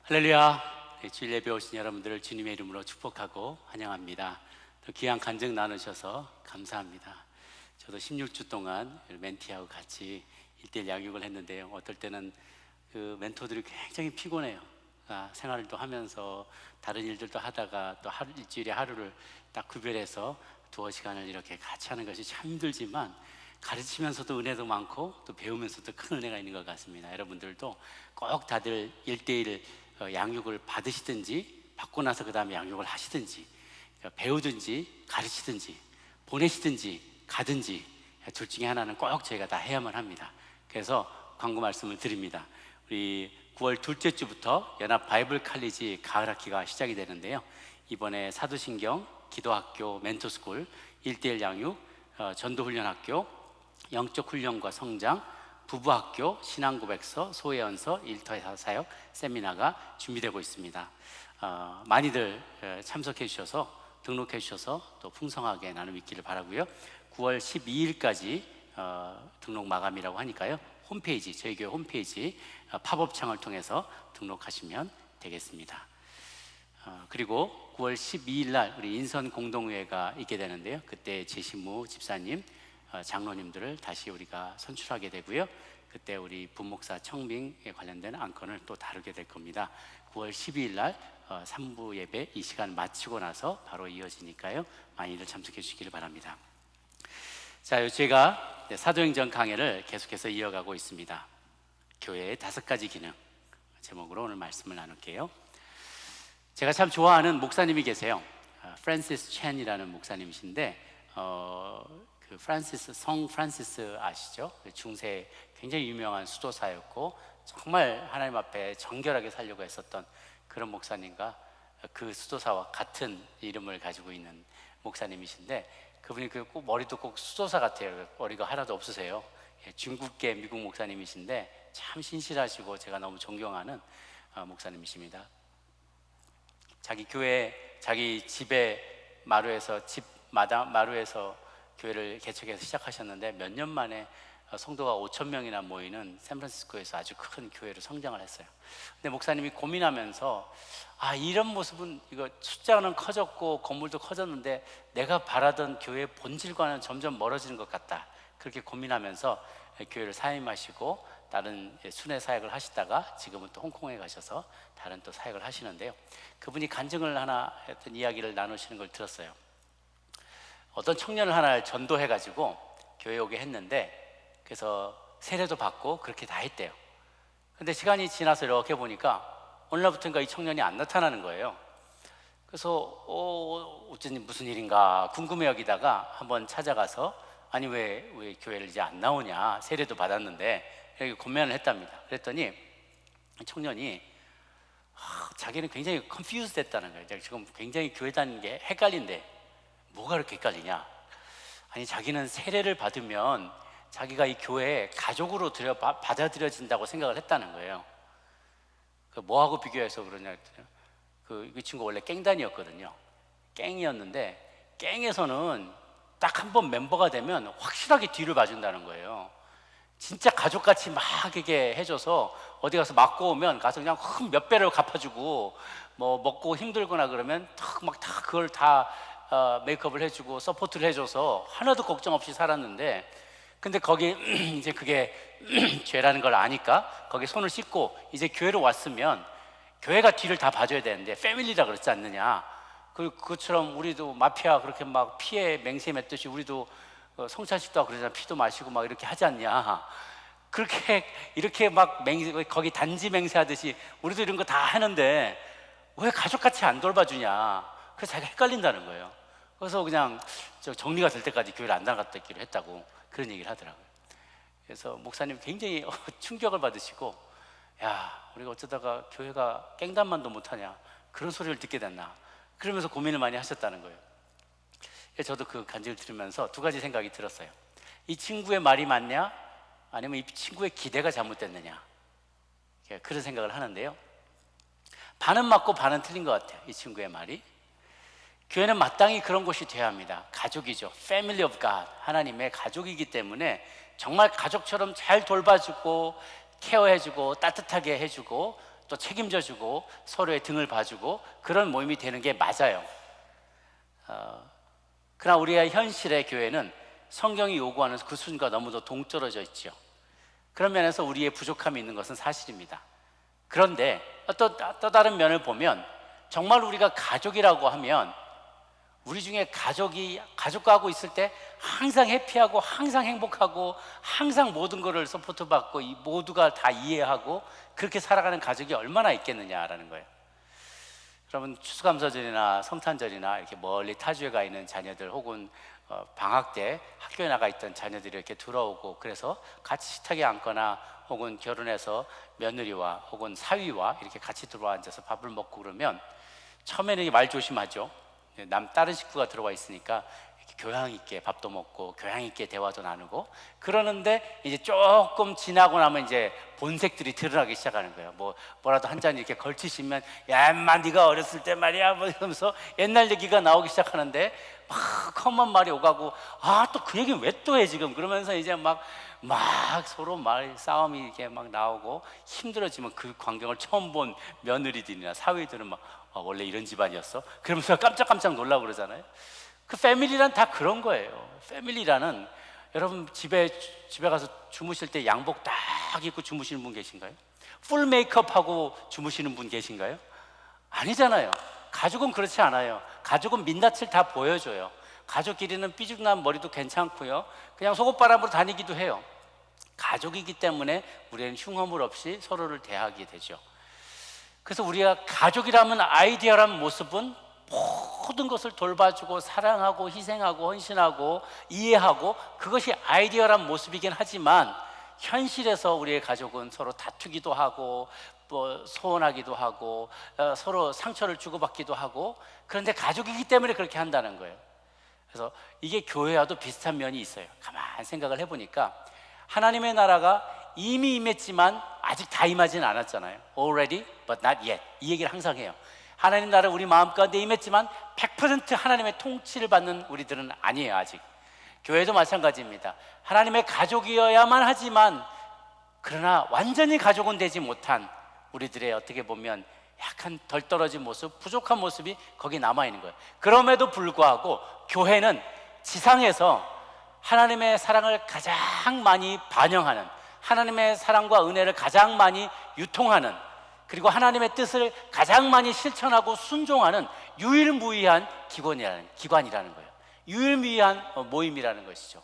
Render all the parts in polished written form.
할렐루야. 주일 예배 오신 여러분들을 주님의 이름으로 축복하고 환영합니다. 또 귀한 간증 나누셔서 감사합니다. 저도 16주 동안 멘티하고 같이 1대1 양육을 했는데요, 어떨 때는 그 멘토들이 굉장히 피곤해요. 생활도 하면서 다른 일들도 하다가 또 일주일에 하루를 딱 구별해서 두어 시간을 이렇게 같이 하는 것이 참 힘들지만, 가르치면서도 은혜도 많고 또 배우면서도 큰 은혜가 있는 것 같습니다. 여러분들도 꼭 다들 1대1 양육을 받으시든지 받고 나서 그 다음에 양육을 하시든지, 배우든지 가르치든지 보내시든지 가든지 둘 중에 하나는 꼭 저희가 다 해야만 합니다. 그래서 광고 말씀을 드립니다. 우리 9월 둘째 주부터 연합 바이블 칼리지 가을 학기가 시작이 되는데요, 이번에 사도신경 기도학교 멘토스쿨 1대1 양육, 전도훈련학교, 영적 훈련과 성장, 부부학교, 신앙고백서, 소회연서, 일터 사역 세미나가 준비되고 있습니다. 많이들 참석해 주셔서, 등록해 주셔서 또 풍성하게 나눔 있기를 바라고요. 9월 12일까지 등록 마감이라고 하니까요, 홈페이지, 저희 교회 홈페이지 팝업 창을 통해서 등록하시면 되겠습니다. 그리고 9월 12일 날 우리 인선 공동회가 있게 되는데요, 그때 제신무 집사님, 장로님들을 다시 우리가 선출하게 되고요, 그때 우리 부목사 청빙에 관련된 안건을 또 다루게 될 겁니다. 9월 12일 날 3부 예배 이 시간 마치고 나서 바로 이어지니까요, 많이들 참석해 주시기를 바랍니다. 자, 제가 사도행전 강해를 계속해서 이어가고 있습니다. 교회의 5가지 기능 제목으로 오늘 말씀을 나눌게요. 제가 참 좋아하는 목사님이 계세요. 프란시스 첸이라는 목사님이신데, 그 성 프란시스 아시죠? 중세 굉장히 유명한 수도사였고 정말 하나님 앞에 정결하게 살려고 했었던 그런 목사님과 그 수도사와 같은 이름을 가지고 있는 목사님이신데, 그분이 꼭 머리도 꼭 수도사 같아요. 머리가 하나도 없으세요. 중국계 미국 목사님이신데 참 신실하시고 제가 너무 존경하는 목사님이십니다. 자기 교회, 자기 집에 마루에서 교회를 개척해서 시작하셨는데, 몇 년 만에 성도가 5,000명이나 모이는 샌프란시스코에서 아주 큰 교회로 성장을 했어요. 근데 목사님이 고민하면서, 이런 모습은, 이거 숫자는 커졌고 건물도 커졌는데 내가 바라던 교회의 본질과는 점점 멀어지는 것 같다, 그렇게 고민하면서 교회를 사임하시고 다른 순회 사역을 하시다가 지금은 또 홍콩에 가셔서 다른 또 사역을 하시는데요, 그분이 간증을 하나 했던 이야기를 나누시는 걸 들었어요. 어떤 청년을 하나를 전도해가지고 교회에 오게 했는데, 그래서 세례도 받고 그렇게 다 했대요. 근데 시간이 지나서 이렇게 보니까 어느 날부터인가 이 청년이 안 나타나는 거예요. 그래서 어쩐지 무슨 일인가 궁금해 여기다가 한번 찾아가서, 아니 왜 교회를 이제 안 나오냐, 세례도 받았는데, 이렇게 권면을 했답니다. 그랬더니 청년이 자기는 굉장히 confused 됐다는 거예요. 지금 굉장히 교회 다니는 게 헷갈린데, 뭐가 그렇게 헷갈리냐, 아니 자기는 세례를 받으면 자기가 이 교회에 가족으로 받아들여진다고 생각을 했다는 거예요. 뭐하고 비교해서 그러냐 했더니, 이 친구 원래 깽단이었거든요. 깽이었는데 깽에서는 딱 한 번 멤버가 되면 확실하게 뒤를 봐준다는 거예요. 진짜 가족같이 막 이렇게 해줘서 어디 가서 맞고 오면 가서 그냥 몇 배를 갚아주고, 뭐 먹고 힘들거나 그러면 다 그걸 다 메이크업을 해주고 서포트를 해줘서 하나도 걱정 없이 살았는데, 근데 거기 이제 그게 죄라는 걸 아니까 거기 손을 씻고 이제 교회로 왔으면 교회가 뒤를 다 봐줘야 되는데, 패밀리라 그랬지 않느냐, 그것처럼 우리도 마피아 그렇게 막 피해 맹세했듯이 우리도 성찬식도 하고 그러잖아, 피도 마시고 막 이렇게 하지 않냐, 그렇게 이렇게 막 거기 단지 맹세하듯이 우리도 이런 거 다 하는데 왜 가족같이 안 돌봐주냐, 그래서 자기가 헷갈린다는 거예요. 그래서 그냥 정리가 될 때까지 교회를 안 나갔다기로 했다고 그런 얘기를 하더라고요. 그래서 목사님 굉장히 충격을 받으시고, 야, 우리가 어쩌다가 교회가 깽단만도 못하냐, 그런 소리를 듣게 됐나, 그러면서 고민을 많이 하셨다는 거예요. 저도 그 간증을 들으면서 2가지 생각이 들었어요. 이 친구의 말이 맞냐, 아니면 이 친구의 기대가 잘못됐느냐, 그런 생각을 하는데요, 반은 맞고 반은 틀린 것 같아요. 이 친구의 말이, 교회는 마땅히 그런 곳이 되어야 합니다. 가족이죠. Family of God, 하나님의 가족이기 때문에 정말 가족처럼 잘 돌봐주고 케어해주고 따뜻하게 해주고 또 책임져주고 서로의 등을 봐주고 그런 모임이 되는 게 맞아요. 그러나 우리의 현실의 교회는 성경이 요구하는 그 수준과 너무도 동떨어져 있죠. 그런 면에서 우리의 부족함이 있는 것은 사실입니다. 그런데 또 다른 면을 보면 정말 우리가 가족이라고 하면 우리 중에 가족과 하고 있을 때 항상 해피하고 항상 행복하고 항상 모든 것을 서포트받고 모두가 다 이해하고 그렇게 살아가는 가족이 얼마나 있겠느냐라는 거예요. 여러분, 추수감사절이나 성탄절이나 이렇게 멀리 타주에 가 있는 자녀들 혹은 방학 때 학교에 나가 있던 자녀들이 이렇게 들어오고 그래서 같이 식탁에 앉거나 혹은 결혼해서 며느리와 혹은 사위와 이렇게 같이 들어와 앉아서 밥을 먹고 그러면 처음에는 말 조심하죠. 다른 식구가 들어와 있으니까 이렇게 교양 있게 밥도 먹고 교양 있게 대화도 나누고 그러는데 이제 조금 지나고 나면 이제 본색들이 드러나기 시작하는 거예요. 뭐라도 한 잔 이렇게 걸치시면 야 인마 네가 어렸을 때 말이야 뭐 이러면서 옛날 얘기가 나오기 시작하는데 막 험한 말이 오가고 아 또 그 얘기는 왜 또 해 지금 그러면서 이제 막 서로 싸움이 이렇게 막 나오고 힘들어지면 그 광경을 처음 본 며느리들이나 사위들은 막 원래 이런 집안이었어? 그러면서 깜짝깜짝 놀라고 그러잖아요. 그 패밀리란 다 그런 거예요. 패밀리라는 여러분 집에 가서 주무실 때 양복 딱 입고 주무시는 분 계신가요? 풀 메이크업하고 주무시는 분 계신가요? 아니잖아요. 가족은 그렇지 않아요. 가족은 민낯을 다 보여줘요. 가족끼리는 삐죽난 머리도 괜찮고요. 그냥 속옷바람으로 다니기도 해요. 가족이기 때문에 우리는 흉허물 없이 서로를 대하게 되죠. 그래서 우리가 가족이라면 아이디어란 모습은 모든 것을 돌봐주고 사랑하고 희생하고 헌신하고 이해하고 그것이 아이디어란 모습이긴 하지만 현실에서 우리의 가족은 서로 다투기도 하고 소원하기도 하고 서로 상처를 주고받기도 하고 그런데 가족이기 때문에 그렇게 한다는 거예요. 그래서 이게 교회와도 비슷한 면이 있어요. 가만히 생각을 해보니까 하나님의 나라가 이미 임했지만 아직 다 임하지는 않았잖아요. Already but not yet. 이 얘기를 항상 해요. 하나님 나라 우리 마음 가운데 임했지만 100% 하나님의 통치를 받는 우리들은 아니에요. 아직. 교회도 마찬가지입니다. 하나님의 가족이어야만 하지만 그러나 완전히 가족은 되지 못한 우리들의 어떻게 보면 약간 덜 떨어진 모습, 부족한 모습이 거기 남아있는 거예요. 그럼에도 불구하고 교회는 지상에서 하나님의 사랑을 가장 많이 반영하는, 하나님의 사랑과 은혜를 가장 많이 유통하는, 그리고 하나님의 뜻을 가장 많이 실천하고 순종하는 유일무이한 기관이라는 거예요. 유일무이한 모임이라는 것이죠.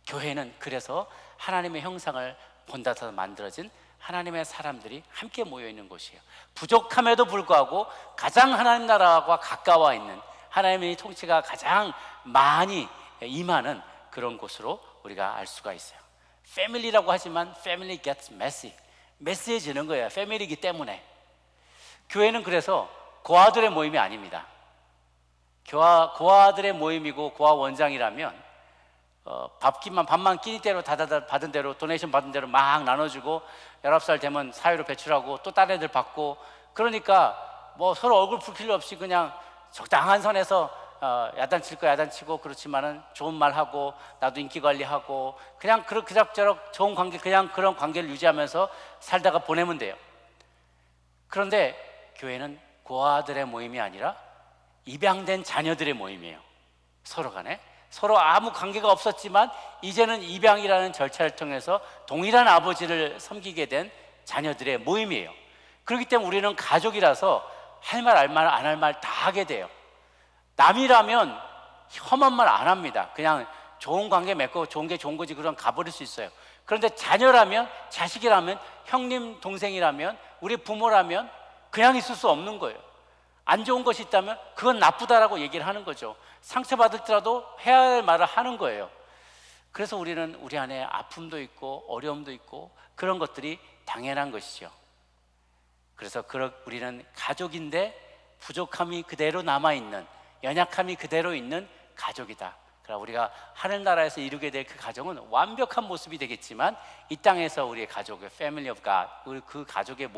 교회는 그래서 하나님의 형상을 본받아서 만들어진 하나님의 사람들이 함께 모여있는 곳이에요. 부족함에도 불구하고 가장 하나님 나라와 가까워 있는, 하나님의 통치가 가장 많이 임하는 그런 곳으로 우리가 알 수가 있어요. 패밀리라고 하지만 family gets messy. 메시해지는 거예요. 패밀리이기 때문에. 교회는 그래서 고아들의 모임이 아닙니다. 고아들의 모임이고 고아 원장이라면 밥만 끼니 대로 다다다 받은 대로 도네이션 받은 대로 막 나눠주고 19살 되면 사회로 배출하고 또 다른 애들 받고 그러니까 서로 얼굴 붉힐 일 없이 그냥 적당한 선에서 야단칠 거 야단치고 그렇지만은 좋은 말 하고 나도 인기 관리하고 그냥 그럭저럭 좋은 관계 그냥 그런 관계를 유지하면서 살다가 보내면 돼요. 그런데 교회는 고아들의 모임이 아니라 입양된 자녀들의 모임이에요. 서로 간에 서로 아무 관계가 없었지만 이제는 입양이라는 절차를 통해서 동일한 아버지를 섬기게 된 자녀들의 모임이에요. 그렇기 때문에 우리는 가족이라서 할 말 안 할 말 다 하게 돼요. 남이라면 험한 말 안 합니다. 그냥 좋은 관계 맺고 좋은 게 좋은 거지 그럼 가버릴 수 있어요. 그런데 자녀라면, 자식이라면, 형님 동생이라면, 우리 부모라면 그냥 있을 수 없는 거예요. 안 좋은 것이 있다면 그건 나쁘다라고 얘기를 하는 거죠. 상처받을지라도 해야 할 말을 하는 거예요. 그래서 우리는 우리 안에 아픔도 있고 어려움도 있고 그런 것들이 당연한 것이죠. 그래서 우리는 가족인데 부족함이 그대로 남아있는, 연약함이 그대로 있는 가족이다. 그러나 우리가 하늘나라에서 이루게 될 그 가정은 완벽한 모습이 되겠지만 이 땅에서 우리의 가족의 Family of God, 우리 그 가족의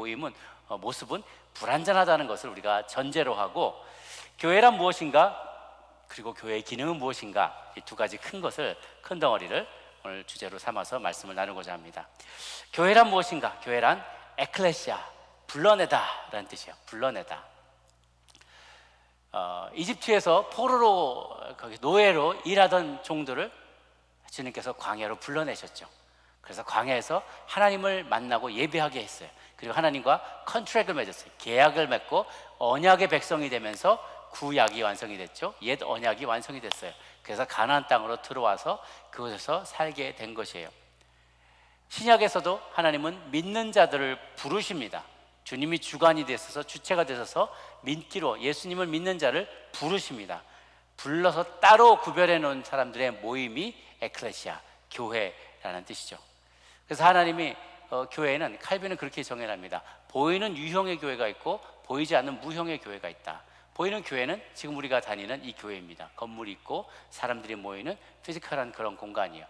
모습은 불완전하다는 것을 우리가 전제로 하고 교회란 무엇인가? 그리고 교회의 기능은 무엇인가? 이 두 가지 큰 덩어리를 오늘 주제로 삼아서 말씀을 나누고자 합니다. 교회란 무엇인가? 교회란 에클레시아, 불러내다라는 뜻이에요. 불러내다. 이집트에서 포로로 거기 노예로 일하던 종들을 주님께서 광야로 불러내셨죠. 그래서 광야에서 하나님을 만나고 예배하게 했어요. 그리고 하나님과 컨트랙을 맺었어요. 계약을 맺고 언약의 백성이 되면서 구약이 완성이 됐죠. 옛 언약이 완성이 됐어요. 그래서 가나안 땅으로 들어와서 그곳에서 살게 된 것이에요. 신약에서도 하나님은 믿는 자들을 부르십니다. 주님이 주관이 되셔서 주체가 되셔서 믿기로 예수님을 믿는 자를 부르십니다. 불러서 따로 구별해 놓은 사람들의 모임이 에클레시아, 교회라는 뜻이죠. 그래서 하나님이 교회는 칼빈은 그렇게 정의합니다. 보이는 유형의 교회가 있고 보이지 않는 무형의 교회가 있다. 보이는 교회는 지금 우리가 다니는 이 교회입니다. 건물이 있고 사람들이 모이는 피지컬한 그런 공간이에요.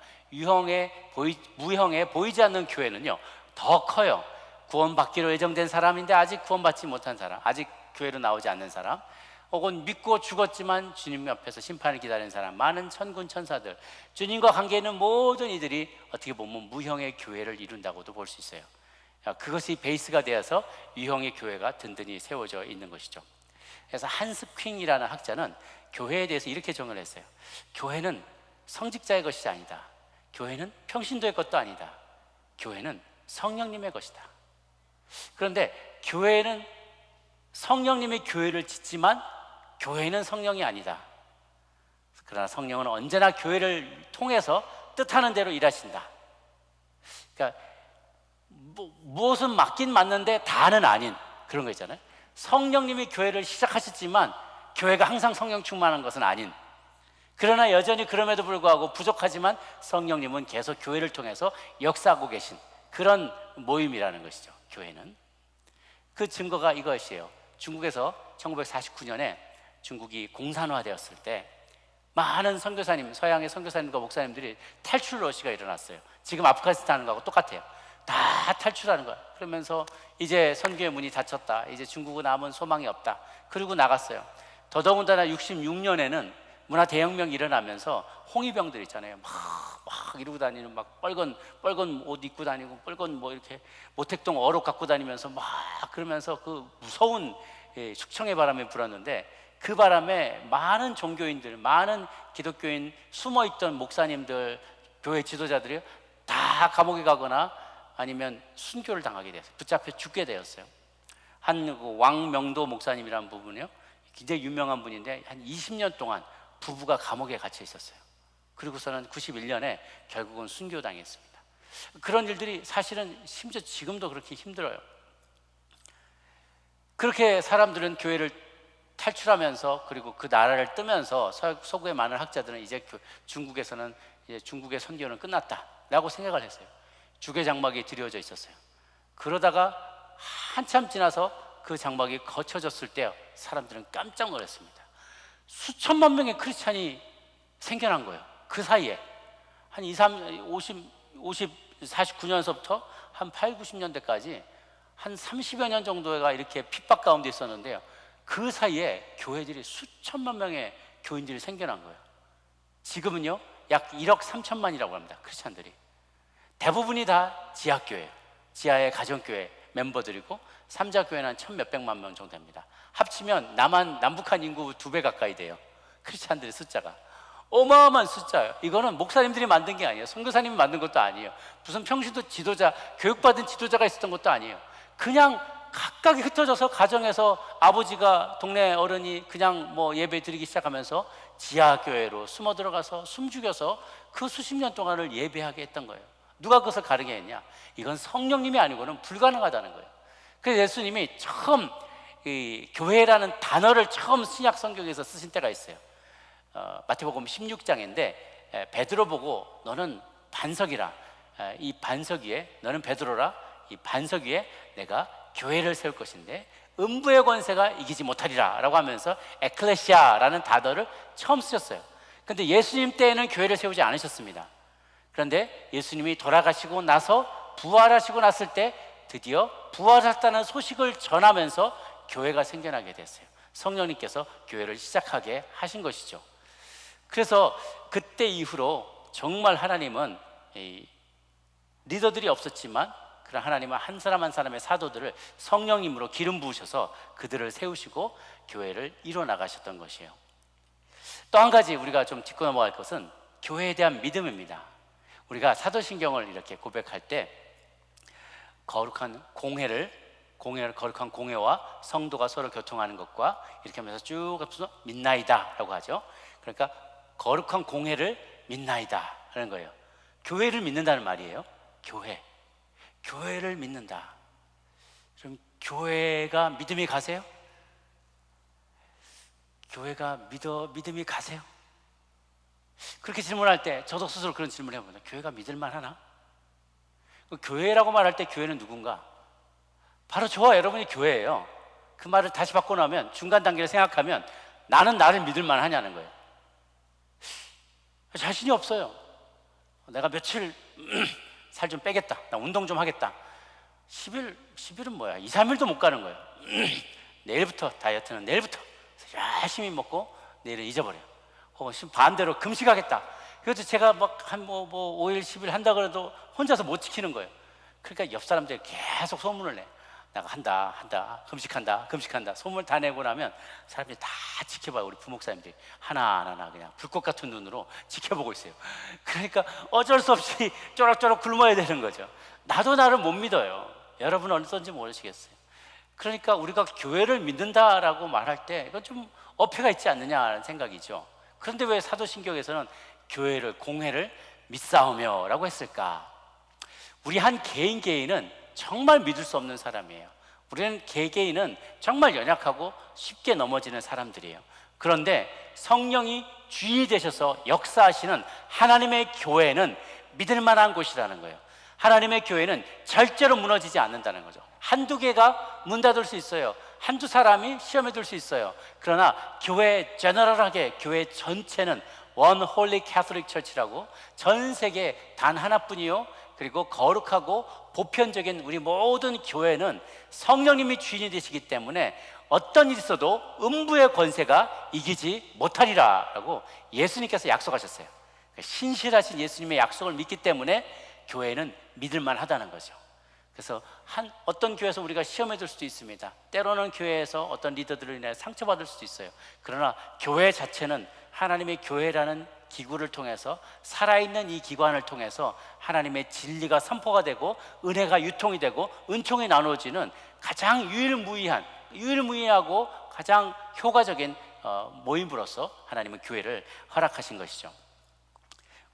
무형의 보이지 않는 교회는요 더 커요. 구원받기로 예정된 사람인데 아직 구원받지 못한 사람, 아직 교회로 나오지 않는 사람, 혹은 믿고 죽었지만 주님 옆에서 심판을 기다리는 사람, 많은 천군 천사들, 주님과 관계 있는 모든 이들이 어떻게 보면 무형의 교회를 이룬다고도 볼 수 있어요. 그것이 베이스가 되어서 유형의 교회가 든든히 세워져 있는 것이죠. 그래서 한스 퀸이라는 학자는 교회에 대해서 이렇게 정의를 했어요. 교회는 성직자의 것이 아니다. 교회는 평신도의 것도 아니다. 교회는 성령님의 것이다. 그런데 교회는 성령님이 교회를 짓지만 교회는 성령이 아니다. 그러나 성령은 언제나 교회를 통해서 뜻하는 대로 일하신다. 그러니까 무엇은 맞긴 맞는데 다는 아닌 그런 거 있잖아요. 성령님이 교회를 시작하셨지만 교회가 항상 성령 충만한 것은 아닌, 그러나 여전히 그럼에도 불구하고 부족하지만 성령님은 계속 교회를 통해서 역사하고 계신 그런 모임이라는 것이죠. 교회는. 그 증거가 이것이에요. 중국에서 1949년에 중국이 공산화되었을 때 많은 선교사님, 서양의 선교사님과 목사님들이 탈출 러시가 일어났어요. 지금 아프가니스탄하고 똑같아요. 다 탈출하는 거야. 그러면서 이제 선교의 문이 닫혔다, 이제 중국은 남은 소망이 없다, 그리고 나갔어요. 더더군다나 66년에는 문화 대혁명이 일어나면서 홍위병들 있잖아요. 막 이러고 다니는, 막 빨간 옷 입고 다니고 빨간 뭐 이렇게 모택동 어록 갖고 다니면서 막 그러면서 그 무서운 숙청의 바람이 불었는데, 그 바람에 많은 종교인들, 많은 기독교인, 숨어있던 목사님들, 교회 지도자들이 다 감옥에 가거나 아니면 순교를 당하게 됐어요. 붙잡혀 죽게 되었어요. 한 왕명도 목사님이라는 부분이요, 굉장히 유명한 분인데 한 20년 동안 부부가 감옥에 갇혀 있었어요. 그리고서는 91년에 결국은 순교당했습니다. 그런 일들이 사실은 심지어 지금도 그렇게 힘들어요. 그렇게 사람들은 교회를 탈출하면서, 그리고 그 나라를 뜨면서 서구의 많은 학자들은 이제 중국에서는 이제 중국의 선교는 끝났다라고 생각을 했어요. 주계 장막이 드려져 있었어요. 그러다가 한참 지나서 그 장막이 거쳐졌을 때 사람들은 깜짝 놀랐습니다. 수천만 명의 크리스찬이 생겨난 거예요. 그 사이에 한 49년서부터 한 8, 90년대까지 한 30여 년 정도가 이렇게 핍박 가운데 있었는데요, 그 사이에 교회들이 수천만 명의 교인들이 생겨난 거예요. 지금은요 약 1억 3천만이라고 합니다. 크리스찬들이 대부분이 다 지하교회예요. 지하의 가정교회 멤버들이고, 삼자교회는 한 1,000몇백만 명 정도 됩니다. 합치면 남북한 인구 2배 가까이 돼요. 크리스찬들의 숫자가 어마어마한 숫자예요. 이거는 목사님들이 만든 게 아니에요. 선교사님이 만든 것도 아니에요. 무슨 평신도 지도자, 교육받은 지도자가 있었던 것도 아니에요. 그냥 각각이 흩어져서 가정에서 아버지가, 동네 어른이 그냥 뭐 예배 드리기 시작하면서 지하교회로 숨어 들어가서 숨죽여서 그 수십 년 동안을 예배하게 했던 거예요. 누가 그것을 가르게 했냐? 이건 성령님이 아니고는 불가능하다는 거예요. 그래서 예수님이 처음 이 교회라는 단어를 처음 신약 성경에서 쓰신 때가 있어요. 마태복음 16장인데 베드로 보고 너는 반석 위에, 이 반석 위에, 너는 베드로라, 이 반석 위에 내가 교회를 세울 것인데 음부의 권세가 이기지 못하리라 라고 하면서 에클레시아라는 단어를 처음 쓰셨어요. 그런데 예수님 때에는 교회를 세우지 않으셨습니다. 그런데 예수님이 돌아가시고 나서 부활하시고 났을 때 드디어 부활하셨다는 소식을 전하면서 교회가 생겨나게 됐어요. 성령님께서 교회를 시작하게 하신 것이죠. 그래서 그때 이후로 정말 하나님은 리더들이 없었지만 그런 하나님은 한 사람 한 사람의 사도들을 성령님으로 기름 부으셔서 그들을 세우시고 교회를 이뤄 나가셨던 것이에요. 또 한 가지 우리가 좀 짚고 넘어갈 것은 교회에 대한 믿음입니다. 우리가 사도신경을 이렇게 고백할 때 거룩한 거룩한 공회와 성도가 서로 교통하는 것과 이렇게 하면서 쭉 합쳐서 믿나이다 라고 하죠. 그러니까 거룩한 공회를 믿나이다 하는 거예요. 교회를 믿는다는 말이에요. 교회를 믿는다. 그럼 교회가 믿음이 가세요? 교회가 믿음이 가세요? 그렇게 질문할 때 저도 스스로 그런 질문을 해봅니다. 교회가 믿을만 하나? 교회라고 말할 때 교회는 누군가? 바로 저와 여러분이 교회예요. 그 말을 다시 바꿔 나면 중간 단계를 생각하면 나는 나를 믿을만 하냐는 거예요. 자신이 없어요. 내가 며칠 살 좀 빼겠다. 나 운동 좀 하겠다. 10일은 뭐야? 2, 3일도 못 가는 거예요. 내일부터 다이어트는 내일부터 열심히 먹고 내일은 잊어버려요. 혹은 반대로 금식하겠다. 그래도 제가 막 한 5일, 10일 한다 그래도 혼자서 못 지키는 거예요. 그러니까 옆 사람들이 계속 소문을 내. 내가 한다, 금식한다. 소문을 다 내고 나면 사람들이 다 지켜봐요. 우리 부목사님들이 하나하나 그냥 불꽃 같은 눈으로 지켜보고 있어요. 그러니까 어쩔 수 없이 쪼락쪼락 굶어야 되는 거죠. 나도 나를 못 믿어요. 여러분은 어떤지 모르시겠어요. 그러니까 우리가 교회를 믿는다라고 말할 때 이건 좀 어폐가 있지 않느냐는 생각이죠. 그런데 왜 사도신경에서는 공회를 믿사오며 라고 했을까? 우리 한 개인은 정말 믿을 수 없는 사람이에요. 우리는 개개인은 정말 연약하고 쉽게 넘어지는 사람들이에요. 그런데 성령이 주인이 되셔서 역사하시는 하나님의 교회는 믿을 만한 곳이라는 거예요. 하나님의 교회는 절대로 무너지지 않는다는 거죠. 한두 개가 문 닫을 수 있어요. 한두 사람이 시험에 들 수 있어요. 그러나 제너럴하게 교회 전체는 원 홀리 캐톨릭 처치라고 전 세계 단 하나뿐이요. 그리고 거룩하고 보편적인 우리 모든 교회는 성령님이 주인이 되시기 때문에 어떤 일이 있어도 음부의 권세가 이기지 못하리라 라고 예수님께서 약속하셨어요. 신실하신 예수님의 약속을 믿기 때문에 교회는 믿을만 하다는 거죠. 그래서 어떤 교회에서 우리가 시험에 들 수도 있습니다. 때로는 교회에서 어떤 리더들로 인해 상처받을 수도 있어요. 그러나 교회 자체는 하나님의 교회라는 기구를 통해서 살아있는 이 기관을 통해서 하나님의 진리가 선포가 되고 은혜가 유통이 되고 은총이 나누어지는 가장 유일무이하고 가장 효과적인 모임으로서 하나님은 교회를 허락하신 것이죠.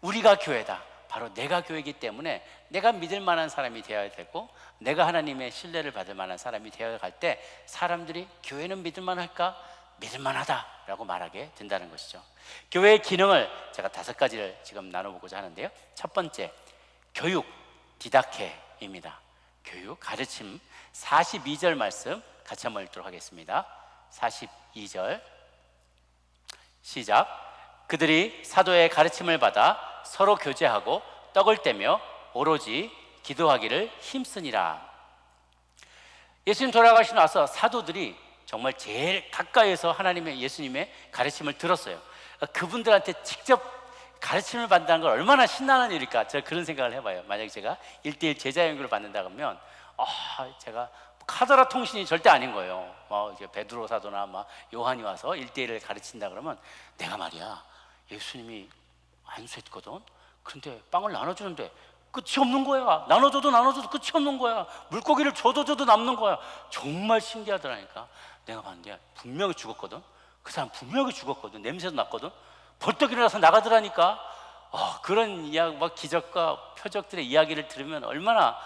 우리가 교회다. 바로 내가 교회이기 때문에 내가 믿을 만한 사람이 되어야 되고 내가 하나님의 신뢰를 받을 만한 사람이 되어야 할 때 사람들이 교회는 믿을 만할까? 믿을 만하다라고 말하게 된다는 것이죠. 교회의 기능을 제가 5가지를 지금 나눠보고자 하는데요. 첫 번째, 교육, 디다케입니다. 교육, 가르침. 42절 말씀 같이 한번 읽도록 하겠습니다. 42절 시작. 그들이 사도의 가르침을 받아 서로 교제하고 떡을 떼며 오로지 기도하기를 힘쓰니라. 예수님 돌아가시고 나서 사도들이 정말 제일 가까이에서 예수님의 가르침을 들었어요. 그분들한테 직접 가르침을 받는다는 걸 얼마나 신나는 일일까? 제가 그런 생각을 해봐요. 만약에 제가 1:1 제자 연구를 받는다 그러면 제가 카더라 통신이 절대 아닌 거예요. 이제 베드로 사도나 요한이 와서 1:1을 가르친다 그러면 내가 말이야 예수님이 안수했거든. 그런데 빵을 나눠주는데 끝이 없는 거야. 나눠줘도 끝이 없는 거야. 물고기를 줘도 남는 거야. 정말 신기하더라니까. 내가 봤는데 분명히 죽었거든. 그 사람 분명히 죽었거든. 냄새도 났거든. 벌떡 일어나서 나가더라니까. 그런 이야기, 기적과 표적들의 이야기를 들으면 얼마나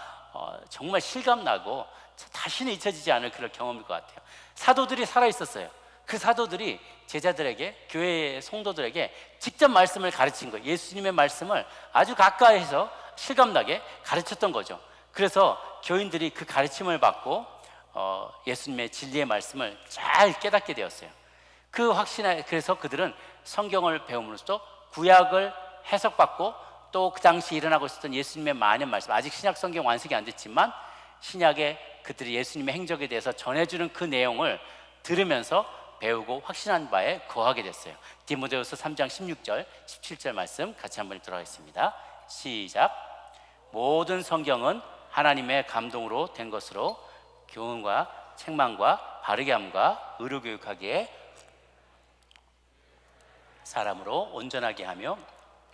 정말 실감나고 다시는 잊혀지지 않을 그런 경험일 것 같아요. 사도들이 살아있었어요. 그 사도들이 제자들에게, 교회의 성도들에게 직접 말씀을 가르친 거예요. 예수님의 말씀을 아주 가까이에서 실감나게 가르쳤던 거죠. 그래서 교인들이 그 가르침을 받고 예수님의 진리의 말씀을 잘 깨닫게 되었어요. 그래서 그들은 성경을 배움으로써 구약을 해석받고 또 그 당시 일어나고 있었던 예수님의 많은 말씀, 아직 신약 성경 완성이 안 됐지만 신약에 그들이 예수님의 행적에 대해서 전해주는 그 내용을 들으면서 배우고 확신한 바에 거하게 됐어요. 디모데후서 3장 16절, 17절 말씀 같이 한번 읽도록 하겠습니다. 시작. 모든 성경은 하나님의 감동으로 된 것으로 교훈과 책망과 바르게 함과 의로 교육하기에 사람으로 온전하게 하며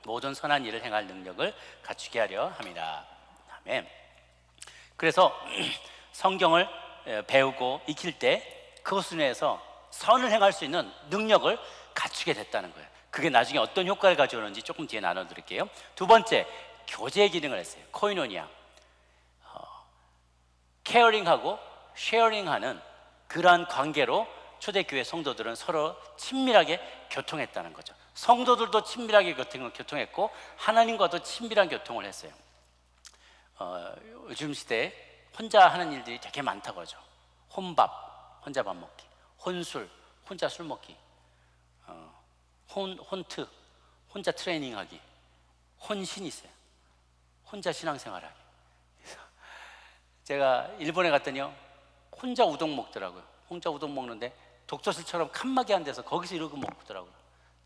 모든 선한 일을 행할 능력을 갖추게 하려 함이라. 아멘. 그래서 성경을 배우고 익힐 때 그것을 위해서 선을 행할 수 있는 능력을 갖추게 됐다는 거예요. 그게 나중에 어떤 효과를 가져오는지 조금 뒤에 나눠드릴게요. 두 번째, 교제 기능을 했어요. 코이노니아. 케어링하고 쉐어링하는 그러한 관계로 초대교회 성도들은 서로 친밀하게 교통했다는 거죠. 성도들도 친밀하게 교통했고 하나님과도 친밀한 교통을 했어요. 요즘 시대에 혼자 하는 일들이 되게 많다고 하죠. 혼밥, 혼자 밥 먹기, 혼술, 혼자 술 먹기, 혼트, 혼자 트레이닝하기, 혼신이 있어요. 혼자 신앙생활하기. 그래서 제가 일본에 갔더니요, 혼자 우동 먹더라고요. 혼자 우동 먹는데 독서실처럼 칸막이 한 데서 거기서 이러고 먹더라고요.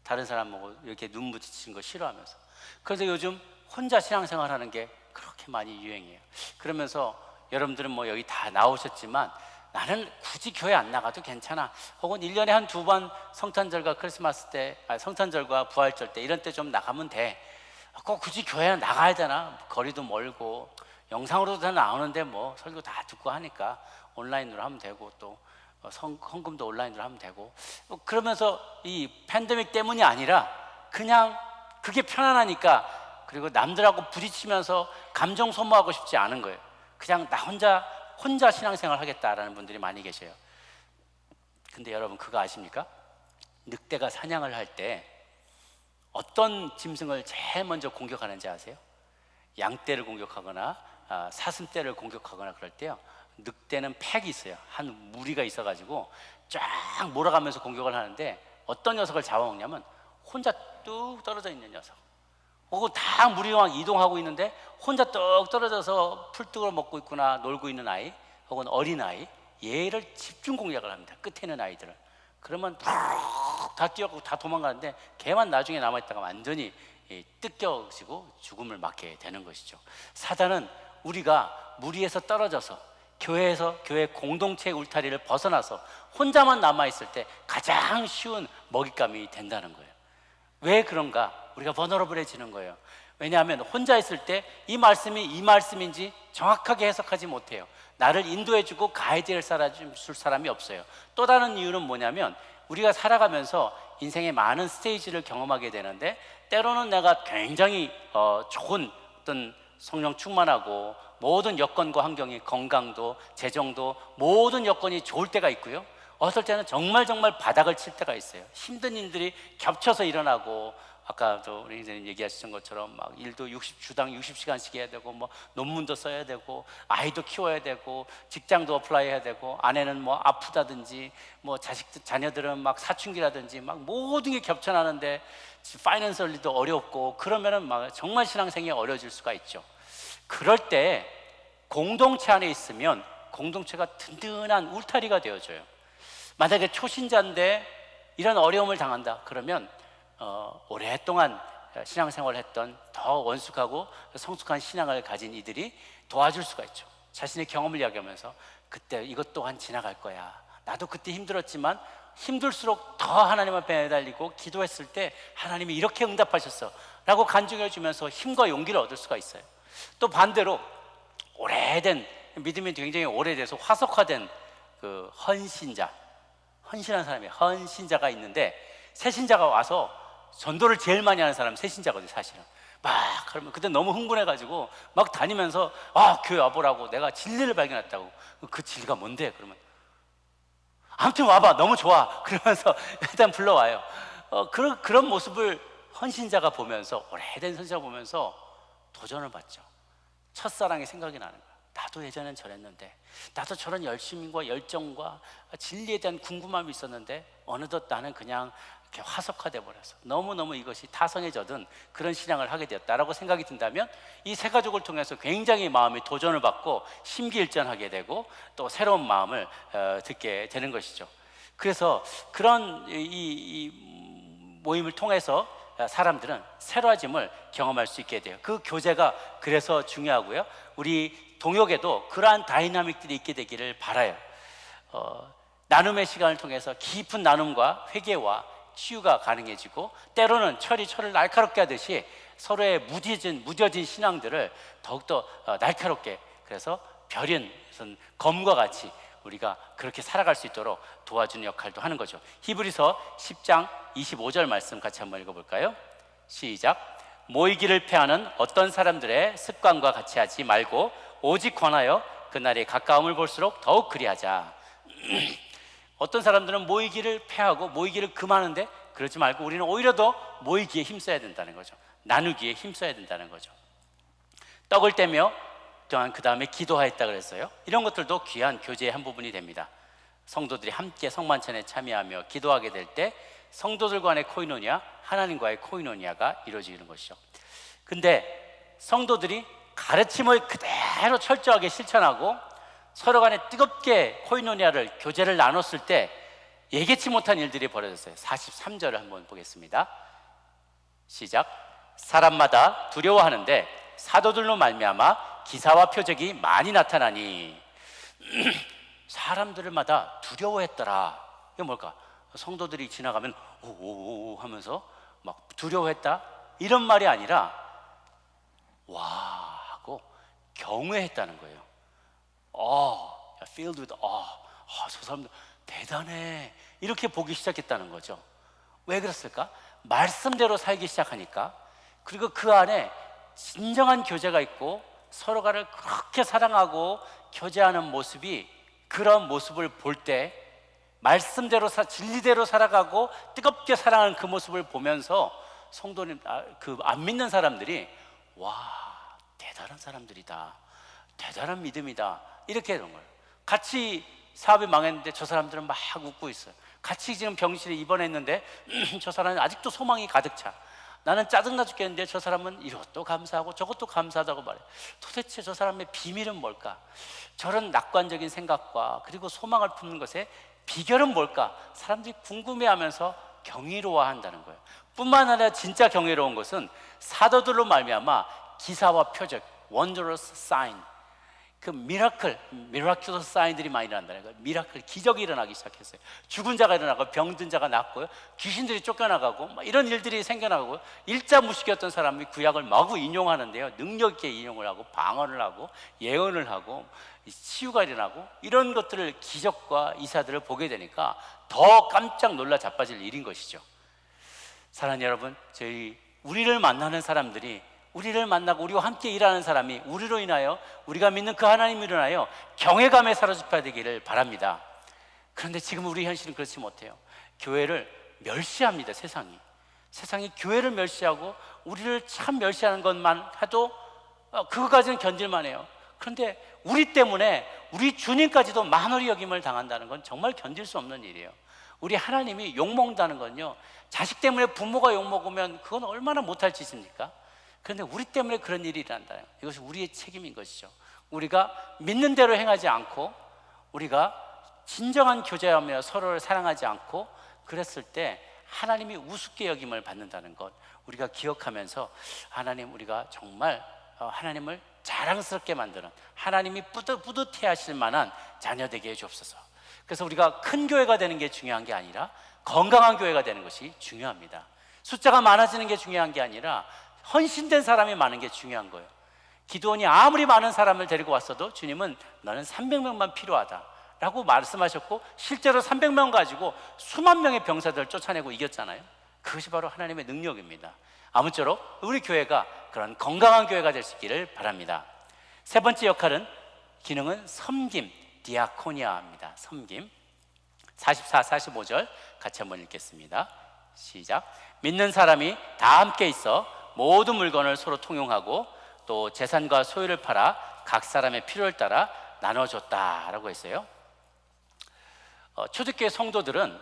다른 사람 보고 이렇게 눈 부딪히는 거 싫어하면서. 그래서 요즘 혼자 신앙생활하는 게 그렇게 많이 유행이에요. 그러면서 여러분들은 뭐 여기 다 나오셨지만 나는 굳이 교회 안 나가도 괜찮아, 혹은 1년에 한 2번 성탄절과 크리스마스 때, 성탄절과 부활절 때 이런 때 좀 나가면 돼. 꼭 굳이 교회 나가야 되나? 거리도 멀고 영상으로도 다 나오는데 뭐 설교 다 듣고 하니까 온라인으로 하면 되고, 또 헌금도 온라인으로 하면 되고, 그러면서 이 팬데믹 때문이 아니라 그냥 그게 편안하니까, 그리고 남들하고 부딪히면서 감정 소모하고 싶지 않은 거예요. 그냥 나 혼자 신앙생활 하겠다라는 분들이 많이 계셔요. 근데 여러분 그거 아십니까? 늑대가 사냥을 할 때 어떤 짐승을 제일 먼저 공격하는지 아세요? 양떼를 공격하거나 사슴떼를 공격하거나 그럴 때요, 늑대는 팩이 있어요. 한 무리가 있어가지고 쫙 몰아가면서 공격을 하는데, 어떤 녀석을 잡아먹냐면 혼자 뚝 떨어져 있는 녀석, 혹은 다 무리가 막 이동하고 있는데 혼자 뚝 떨어져서 풀뚝을 먹고 있거나 놀고 있는 아이, 혹은 어린아이, 얘를 집중 공략을 합니다. 끝에 있는 아이들을. 그러면 다 뛰어가고 다 도망가는데 걔만 나중에 남아있다가 완전히 뜯겨지고 죽음을 맞게 되는 것이죠. 사단은 우리가 무리에서 떨어져서 교회 공동체의 울타리를 벗어나서 혼자만 남아있을 때 가장 쉬운 먹잇감이 된다는 거예요. 왜 그런가? 우리가 버너러블해지는 거예요. 왜냐하면 혼자 있을 때 이 말씀이 이 말씀인지 정확하게 해석하지 못해요. 나를 인도해주고 가이드를 줄 사람이 없어요. 또 다른 이유는 뭐냐면, 우리가 살아가면서 인생의 많은 스테이지를 경험하게 되는데, 때로는 내가 굉장히 좋은 어떤 성령 충만하고 모든 여건과 환경이, 건강도 재정도 모든 여건이 좋을 때가 있고요, 어떨 때는 정말 바닥을 칠 때가 있어요. 힘든 일들이 겹쳐서 일어나고, 아까도 우리 선생님 얘기하셨던 것처럼 막 일도 주당 60시간씩 해야 되고, 뭐 논문도 써야 되고, 아이도 키워야 되고, 직장도 어플라이 해야 되고, 아내는 뭐 아프다든지, 뭐 자녀들은 막 사춘기라든지 막 모든 게 겹쳐나는데 파이낸셜리도 어렵고, 그러면은 막 정말 신앙생활이 어려워질 수가 있죠. 그럴 때 공동체 안에 있으면 공동체가 든든한 울타리가 되어줘요. 만약에 초신자인데 이런 어려움을 당한다 그러면 오랫동안 신앙생활을 했던 더 원숙하고 성숙한 신앙을 가진 이들이 도와줄 수가 있죠. 자신의 경험을 이야기하면서 그때 이것 또한 지나갈 거야, 나도 그때 힘들었지만 힘들수록 더 하나님 앞에 매달리고 기도했을 때 하나님이 이렇게 응답하셨어 라고 간증해 주면서 힘과 용기를 얻을 수가 있어요. 또 반대로 오래된 믿음이 굉장히 오래돼서 화석화된 그 헌신한 사람이 헌신자가 있는데, 새신자가 와서 전도를 제일 많이 하는 사람은 새신자거든요. 사실은 막 그러면 그때 너무 흥분해가지고 막 다니면서 교회 와보라고, 내가 진리를 발견했다고. 그 진리가 뭔데? 그러면 아무튼 와봐, 너무 좋아 그러면서 일단 불러와요. 그런 모습을 헌신자가 보면서, 오래된 선지자가 보면서 도전을 받죠. 첫사랑이 생각이 나는 거야. 나도 예전엔 저랬는데, 나도 저런 열심과 열정과 진리에 대한 궁금함이 있었는데 어느덧 나는 그냥 이렇게 화석화돼 버려서 너무너무 이것이 타성해져든 그런 신앙을 하게 되었다라고 생각이 든다면, 이 세 가족을 통해서 굉장히 마음이 도전을 받고 심기일전하게 되고 또 새로운 마음을 듣게 되는 것이죠. 그래서 그런 이 모임을 통해서 사람들은 새로워짐을 경험할 수 있게 돼요. 그 교제가 그래서 중요하고요. 우리 동역에도 그러한 다이나믹들이 있게 되기를 바라요. 나눔의 시간을 통해서 깊은 나눔과 회개와 치유가 가능해지고, 때로는 철이 철을 날카롭게 하듯이 서로의 무뎌진 신앙들을 더욱더 날카롭게, 그래서 별인 검과 같이 우리가 그렇게 살아갈 수 있도록 도와주는 역할도 하는 거죠. 히브리서 10장 25절 말씀 같이 한번 읽어볼까요? 시작. 모이기를 패하는 어떤 사람들의 습관과 같이 하지 말고 오직 권하여 그날의 가까움을 볼수록 더욱 그리하자. 어떤 사람들은 모이기를 패하고 모이기를 금하는데, 그러지 말고 우리는 오히려 더 모이기에 힘써야 된다는 거죠. 나누기에 힘써야 된다는 거죠. 떡을 떼며 또한 그 다음에 기도하였다 그랬어요. 이런 것들도 귀한 교제의 한 부분이 됩니다. 성도들이 함께 성만찬에 참여하며 기도하게 될 때 성도들 간의 코이노니아, 하나님과의 코이노니아가 이루어지는 것이죠. 근데 성도들이 가르침을 그대로 철저하게 실천하고 서로 간에 뜨겁게 코이노니아를, 교제를 나눴을 때 예기치 못한 일들이 벌어졌어요. 43절을 한번 보겠습니다. 시작. 사람마다 두려워하는데 사도들로 말미암아 기사와 표적이 많이 나타나니. 사람들마다 두려워했더라. 이게 뭘까? 성도들이 지나가면 오오오 하면서 막 두려워했다, 이런 말이 아니라 와 하고 경외했다는 거예요. filled with 저 사람들 대단해, 이렇게 보기 시작했다는 거죠. 왜 그랬을까? 말씀대로 살기 시작하니까. 그리고 그 안에 진정한 교제가 있고 서로가를 그렇게 사랑하고 교제하는 모습이, 그런 모습을 볼 때 말씀대로 진리대로 살아가고 뜨겁게 사랑하는 그 모습을 보면서 성도님, 그 안 믿는 사람들이 와 대단한 사람들이다, 대단한 믿음이다, 이렇게 되는 거예요. 같이 사업이 망했는데 저 사람들은 막 웃고 있어요. 같이 지금 병실에 입원했는데 저 사람은 아직도 소망이 가득 차. 나는 짜증나 죽겠는데 저 사람은 이것도 감사하고 저것도 감사하다고 말해. 도대체 저 사람의 비밀은 뭘까? 저런 낙관적인 생각과 그리고 소망을 품는 것의 비결은 뭘까? 사람들이 궁금해하면서 경이로워한다는 거예요. 뿐만 아니라 진짜 경이로운 것은 사도들로 말미암아 기사와 표적, wondrous sign, 그 미라클러스 사인들이 많이 일어난다는 거예요. 미라클, 기적이 일어나기 시작했어요. 죽은 자가 일어나고 병든 자가 낫고요, 귀신들이 쫓겨나가고 이런 일들이 생겨나고, 일자무식이었던 사람이 구약을 마구 인용하는데요, 능력 있게 인용을 하고 방언을 하고 예언을 하고 치유가 일어나고, 이런 것들을, 기적과 이사들을 보게 되니까 더 깜짝 놀라 자빠질 일인 것이죠. 사랑하는 여러분, 우리를 만나는 사람들이, 우리를 만나고 우리와 함께 일하는 사람이 우리로 인하여, 우리가 믿는 그 하나님으로 인하여 경외감에 사로잡혀야 되기를 바랍니다. 그런데 지금 우리 현실은 그렇지 못해요. 교회를 멸시합니다. 세상이 교회를 멸시하고 우리를 참 멸시하는 것만 해도 그거까지는 견딜만 해요. 그런데 우리 때문에 우리 주님까지도 만홀히 여김을 당한다는 건 정말 견딜 수 없는 일이에요. 우리 하나님이 욕먹는다는 건요, 자식 때문에 부모가 욕먹으면 그건 얼마나 못할 짓입니까? 그런데 우리 때문에 그런 일이 일어난다. 이것이 우리의 책임인 것이죠. 우리가 믿는 대로 행하지 않고, 우리가 진정한 교제하며 서로를 사랑하지 않고 그랬을 때 하나님이 우습게 여김을 받는다는 것, 우리가 기억하면서 하나님, 우리가 정말 하나님을 자랑스럽게 만드는, 하나님이 뿌듯해 하실 만한 자녀 되게 해주옵소서. 그래서 우리가 큰 교회가 되는 게 중요한 게 아니라 건강한 교회가 되는 것이 중요합니다. 숫자가 많아지는 게 중요한 게 아니라 헌신된 사람이 많은 게 중요한 거예요. 기드온이 아무리 많은 사람을 데리고 왔어도 주님은 너는 300명만 필요하다 라고 말씀하셨고, 실제로 300명 가지고 수만 명의 병사들을 쫓아내고 이겼잖아요. 그것이 바로 하나님의 능력입니다. 아무쪼록 우리 교회가 그런 건강한 교회가 될 수 있기를 바랍니다. 세 번째 기능은 섬김, 디아코니아입니다. 섬김. 44, 45절 같이 한번 읽겠습니다. 시작. 믿는 사람이 다 함께 있어 모든 물건을 서로 통용하고 또 재산과 소유를 팔아 각 사람의 필요를 따라 나눠줬다라고 했어요. 초대교회 성도들은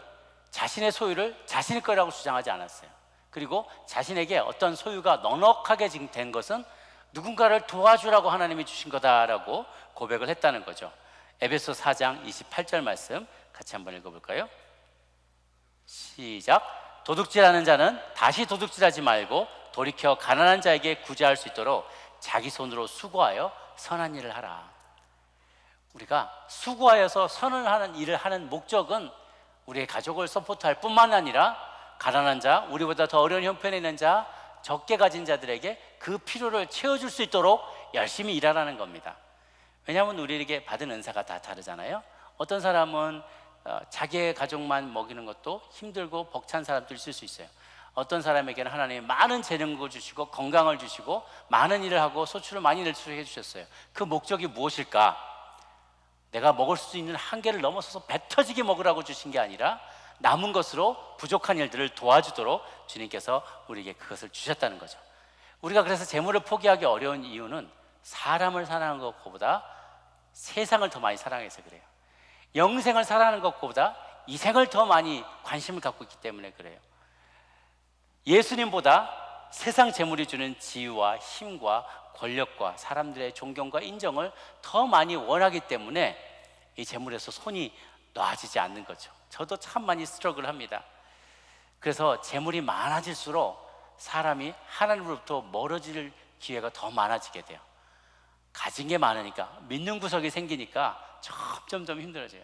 자신의 소유를 자신의 거라고 주장하지 않았어요. 그리고 자신에게 어떤 소유가 넉넉하게 된 것은 누군가를 도와주라고 하나님이 주신 거다라고 고백을 했다는 거죠. 에베소 4장 28절 말씀 같이 한번 읽어볼까요? 시작. 도둑질하는 자는 다시 도둑질하지 말고 돌이켜 가난한 자에게 구제할 수 있도록 자기 손으로 수고하여 선한 일을 하라. 우리가 수고하여서 선을 하는 일을 하는 목적은 우리의 가족을 서포트할 뿐만 아니라 가난한 자, 우리보다 더 어려운 형편에 있는 자, 적게 가진 자들에게 그 필요를 채워줄 수 있도록 열심히 일하라는 겁니다. 왜냐하면 우리에게 받은 은사가 다 다르잖아요. 어떤 사람은 자기의 가족만 먹이는 것도 힘들고 벅찬 사람도 있을 수 있어요. 어떤 사람에게는 하나님이 많은 재능을 주시고 건강을 주시고 많은 일을 하고 소출을 많이 낼 수 있게 해주셨어요. 그 목적이 무엇일까? 내가 먹을 수 있는 한계를 넘어서서 배 터지게 먹으라고 주신 게 아니라 남은 것으로 부족한 일들을 도와주도록 주님께서 우리에게 그것을 주셨다는 거죠. 우리가 그래서 재물을 포기하기 어려운 이유는 사람을 사랑하는 것보다 세상을 더 많이 사랑해서 그래요. 영생을 사랑하는 것보다 이생을 더 많이 관심을 갖고 있기 때문에 그래요. 예수님보다 세상 재물이 주는 지위와 힘과 권력과 사람들의 존경과 인정을 더 많이 원하기 때문에 이 재물에서 손이 놔지지 않는 거죠. 저도 참 많이 스트러글 합니다. 그래서 재물이 많아질수록 사람이 하나님으로부터 멀어질 기회가 더 많아지게 돼요. 가진 게 많으니까, 믿는 구석이 생기니까 점점 힘들어져요.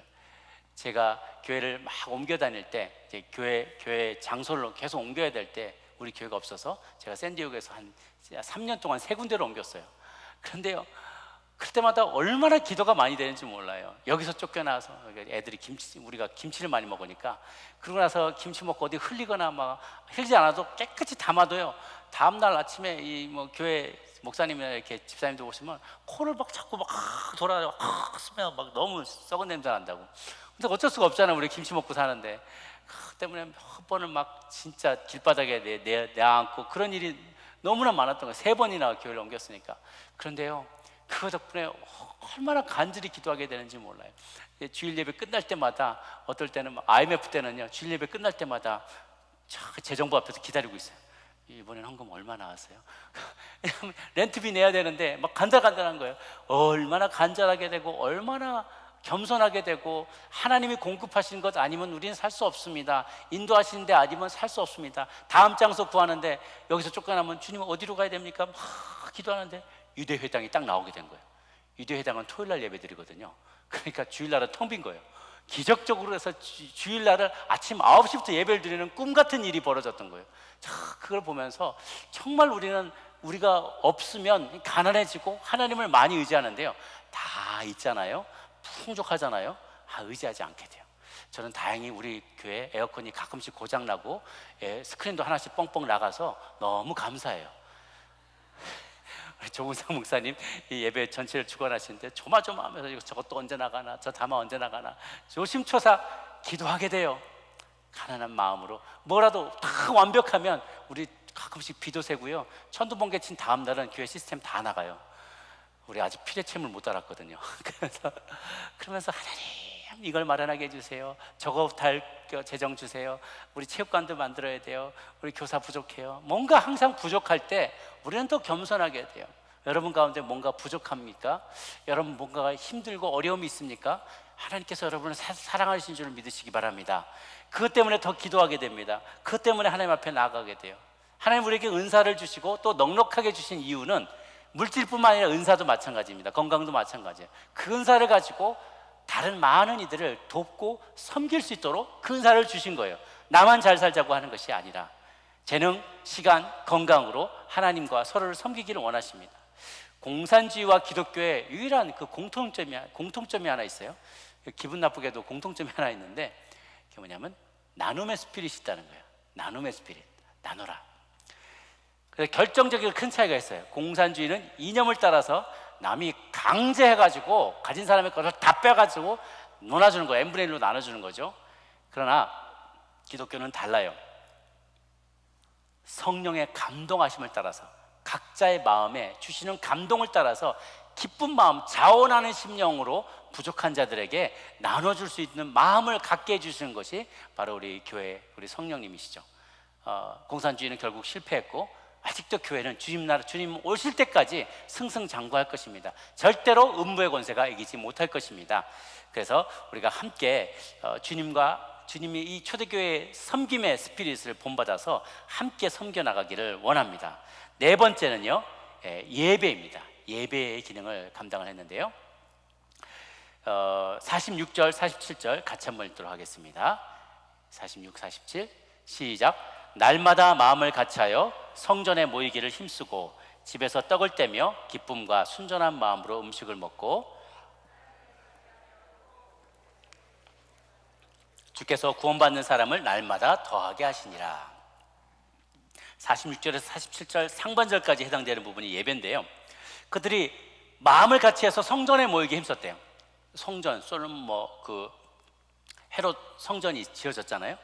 제가 교회를 막 옮겨 다닐 때, 이제 교회 장소를 계속 옮겨야 될 때 우리 교회가 없어서 제가 샌디에고에서 한 3년 동안 3군데로 옮겼어요. 그런데요, 그럴 때마다 얼마나 기도가 많이 되는지 몰라요. 여기서 쫓겨나서 애들이 우리가 김치를 많이 먹으니까, 그러고 나서 김치 먹고 어디 흘리거나 막 흘리지 않아도 깨끗이 담아둬요. 다음날 아침에 이 교회 목사님이나 이렇게 집사님들 오시면 코를 막 자꾸 막 돌아요. 쓰면 막 너무 썩은 냄새 난다고. 근데 어쩔 수가 없잖아요. 우리 김치 먹고 사는데. 그 때문에 몇 번을 막 진짜 길바닥에 내앉고 그런 일이 너무나 많았던 거예요. 3번이나 교회를 옮겼으니까. 그런데요, 그거 덕분에 얼마나 간절히 기도하게 되는지 몰라요. 주일 예배 끝날 때마다, 어떨 때는 IMF 때는요, 주일 예배 끝날 때마다 재정부 앞에서 기다리고 있어요. 이번엔 헌금 얼마 나왔어요? 렌트비 내야 되는데 막 간절간절한 거예요. 얼마나 간절하게 되고 얼마나 겸손하게 되고, 하나님이 공급하신 것 아니면 우리는 살 수 없습니다. 인도하시는 데 아니면 살 수 없습니다. 다음 장소 구하는데 여기서 쫓겨나면 주님 어디로 가야 됩니까? 막 기도하는데 유대회당이 딱 나오게 된 거예요. 유대회당은 토요일날 예배 드리거든요. 그러니까 주일날은 텅 빈 거예요. 기적적으로 해서 주일날을 아침 9시부터 예배를 드리는 꿈 같은 일이 벌어졌던 거예요. 그걸 보면서 정말 우리가 없으면 가난해지고 하나님을 많이 의지하는데요, 다 있잖아요, 풍족하잖아요, 의지하지 않게 돼요. 저는 다행히 우리 교회 에어컨이 가끔씩 고장나고 스크린도 하나씩 뻥뻥 나가서 너무 감사해요. 조문상 목사님 이 예배 전체를 주관하시는데 조마조마하면서 저것도 언제 나가나, 저 담화 언제 나가나 조심초사 기도하게 돼요. 가난한 마음으로 뭐라도 다 완벽하면 우리 가끔씩 비도 새고요, 천둥번개 친 다음 날은 교회 시스템 다 나가요. 우리 아직 피레침을 못 알았거든요. 그러면서 하나님 이걸 마련하게 해주세요. 저거 달 재정 주세요. 우리 체육관도 만들어야 돼요. 우리 교사 부족해요. 뭔가 항상 부족할 때 우리는 더 겸손하게 돼요. 여러분 가운데 뭔가 부족합니까? 여러분 뭔가 힘들고 어려움이 있습니까? 하나님께서 여러분을 사랑하시는 줄 믿으시기 바랍니다. 그것 때문에 더 기도하게 됩니다. 그것 때문에 하나님 앞에 나아가게 돼요. 하나님 우리에게 은사를 주시고 또 넉넉하게 주신 이유는 물질뿐만 아니라 은사도 마찬가지입니다. 건강도 마찬가지예요. 그 은사를 가지고 다른 많은 이들을 돕고 섬길 수 있도록 그 은사를 주신 거예요. 나만 잘 살자고 하는 것이 아니라 재능, 시간, 건강으로 하나님과 서로를 섬기기를 원하십니다. 공산주의와 기독교의 유일한 그 공통점이 하나 있어요. 기분 나쁘게도 공통점이 하나 있는데, 그게 뭐냐면 나눔의 스피릿이 있다는 거예요. 나눔의 스피릿, 나눠라. 그래서 결정적인 큰 차이가 있어요. 공산주의는 이념을 따라서 남이 강제해가지고 가진 사람의 것을 다 빼가지고 나눠주는 거예요. n분의 1로 나눠주는 거죠. 그러나 기독교는 달라요. 성령의 감동하심을 따라서, 각자의 마음에 주시는 감동을 따라서 기쁜 마음, 자원하는 심령으로 부족한 자들에게 나눠줄 수 있는 마음을 갖게 해주시는 것이 바로 우리 교회, 우리 성령님이시죠. 공산주의는 결국 실패했고 아직도 교회는 주님 오실 때까지 승승장구할 것입니다. 절대로 음부의 권세가 이기지 못할 것입니다. 그래서 우리가 함께 주님이 이 초대교회의 섬김의 스피릿을 본받아서 함께 섬겨나가기를 원합니다. 4번째는요, 예배입니다. 예배의 기능을 감당을 했는데요. 46절, 47절 같이 한번 읽도록 하겠습니다. 46, 47 시작. 날마다 마음을 같이하여 성전에 모이기를 힘쓰고 집에서 떡을 떼며 기쁨과 순전한 마음으로 음식을 먹고 주께서 구원받는 사람을 날마다 더하게 하시니라. 46절에서 47절 상반절까지 해당되는 부분이 예배인데요. 그들이 마음을 같이해서 성전에 모이기 힘썼대요. 성전, 그 헤롯 성전이 지어졌잖아요.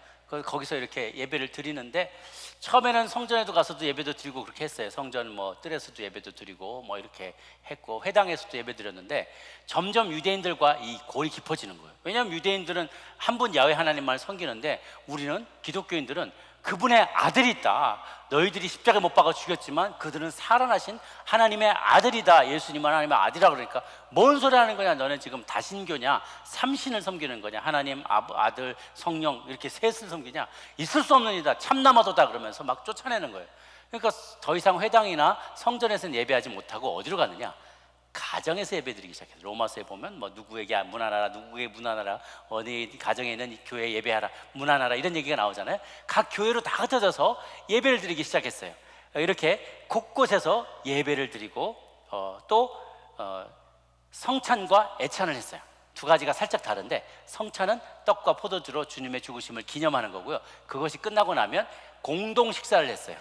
거기서 이렇게 예배를 드리는데 처음에는 성전에도 가서도 예배도 드리고 그렇게 했어요. 성전 뜰에서도 예배도 드리고 이렇게 했고 회당에서도 예배 드렸는데 점점 유대인들과 이 골이 깊어지는 거예요. 왜냐하면 유대인들은 한 분 야훼 하나님만 섬기는데 우리는 기독교인들은 그분의 아들이 있다. 너희들이 십자가에 못 박아 죽였지만 그들은 살아나신 하나님의 아들이다. 예수님 하나님의 아들이라. 그러니까 뭔 소리 하는 거냐? 너는 지금 다신교냐? 삼신을 섬기는 거냐? 하나님, 아들, 성령 이렇게 셋을 섬기냐? 있을 수 없는 일이다. 참나마도다. 그러면서 막 쫓아내는 거예요. 그러니까 더 이상 회당이나 성전에서는 예배하지 못하고 어디로 가느냐? 가정에서 예배드리기 시작해요. 로마서에 보면 누구에게 문안하라, 누구에게 문안하라, 어디 가정에 있는 교회에 예배하라, 문안하라 이런 얘기가 나오잖아요. 각 교회로 다 흩어져서 예배를 드리기 시작했어요. 이렇게 곳곳에서 예배를 드리고 또 성찬과 애찬을 했어요. 두 가지가 살짝 다른데 성찬은 떡과 포도주로 주님의 죽으심을 기념하는 거고요. 그것이 끝나고 나면 공동 식사를 했어요.